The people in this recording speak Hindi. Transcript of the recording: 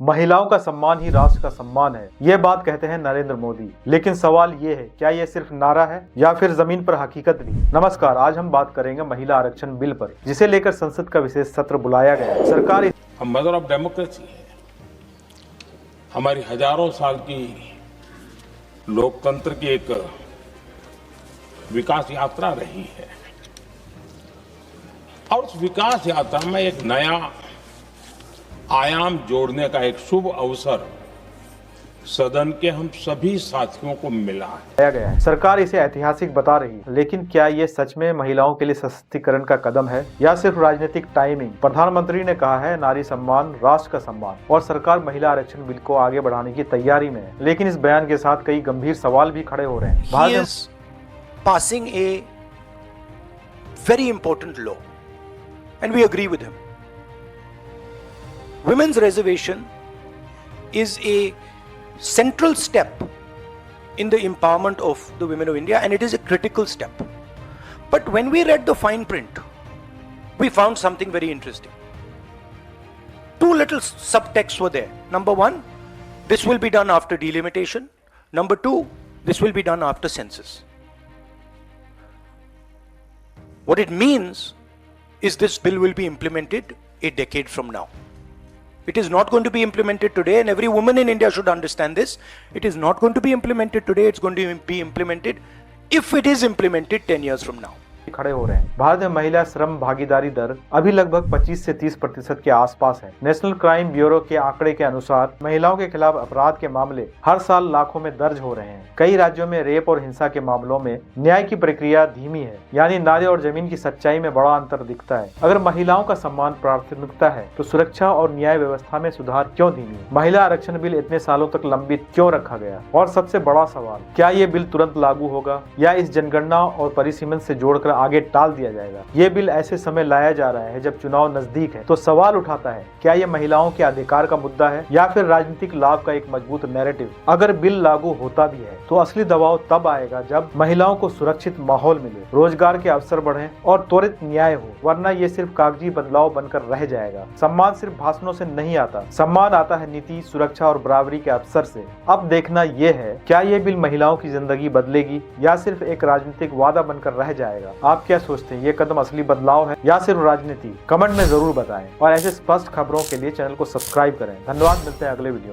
महिलाओं का सम्मान ही राष्ट्र का सम्मान है, ये बात कहते हैं नरेंद्र मोदी। लेकिन सवाल ये है, क्या ये सिर्फ नारा है या फिर जमीन पर हकीकत भी? नमस्कार, आज हम बात करेंगे महिला आरक्षण बिल पर, जिसे लेकर संसद का विशेष सत्र बुलाया गया है। सरकार हम मदर ऑफ डेमोक्रेसी है। हमारी हजारों साल की लोकतंत्र की एक विकास यात्रा रही है और उस विकास यात्रा में एक नया आयाम जोड़ने का एक शुभ अवसर सदन के हम सभी साथियों को मिला है। सरकार इसे ऐतिहासिक बता रही है, लेकिन क्या ये सच में महिलाओं के लिए सशक्तिकरण का कदम है या सिर्फ राजनीतिक टाइमिंग? प्रधानमंत्री ने कहा है नारी सम्मान राष्ट्र का सम्मान, और सरकार महिला आरक्षण बिल को आगे बढ़ाने की तैयारी में है। लेकिन इस बयान के साथ कई गंभीर सवाल भी खड़े हो रहे हैं। He is passing a very important law and we agree with him. Women's reservation is a central step in the empowerment of the women of India, and it is a critical step. But when we read the fine print, we found something very interesting. Two little subtexts were there. Number one, this will be done after delimitation. Number two, this will be done after census. What it means is this bill will be implemented a decade from now. It is not going to be implemented today, and every woman in India should understand this. It is not going to be implemented today, it's going to be implemented if it is implemented 10 years from now. खड़े हो रहे हैं। भारत में महिला श्रम भागीदारी दर अभी लगभग 25 से 30% के आसपास है। नेशनल क्राइम ब्यूरो के आंकड़े के अनुसार महिलाओं के खिलाफ अपराध के मामले हर साल लाखों में दर्ज हो रहे हैं। कई राज्यों में रेप और हिंसा के मामलों में न्याय की प्रक्रिया धीमी है, यानी नारे और जमीन की सच्चाई में बड़ा अंतर दिखता है। अगर महिलाओं का सम्मान प्राथमिकता है तो सुरक्षा और न्याय व्यवस्था में सुधार क्यों धीमी है? महिला आरक्षण बिल इतने सालों तक लंबित क्यों रखा गया? और सबसे बड़ा सवाल, क्या ये बिल तुरंत लागू होगा या इस जनगणना और परिसीमन से जोड़कर आगे टाल दिया जाएगा? ये बिल ऐसे समय लाया जा रहा है जब चुनाव नजदीक है, तो सवाल उठाता है, क्या ये महिलाओं के अधिकार का मुद्दा है या फिर राजनीतिक लाभ का एक मजबूत नैरेटिव? अगर बिल लागू होता भी है तो असली दबाव तब आएगा जब महिलाओं को सुरक्षित माहौल मिले, रोजगार के अवसर बढ़े और त्वरित न्याय हो, वरना ये सिर्फ कागजी बदलाव बनकर रह जाएगा। सम्मान सिर्फ भाषणों से नहीं आता, सम्मान आता है नीति, सुरक्षा और बराबरी के अवसर से। अब देखना ये है, क्या ये बिल महिलाओं की जिंदगी बदलेगी या सिर्फ एक राजनीतिक वादा बनकर रह जाएगा? आप क्या सोचते हैं, ये कदम असली बदलाव है या सिर्फ राजनीति? कमेंट में जरूर बताएं और ऐसे स्पष्ट खबरों के लिए चैनल को सब्सक्राइब करें। धन्यवाद, मिलते हैं अगले वीडियो में।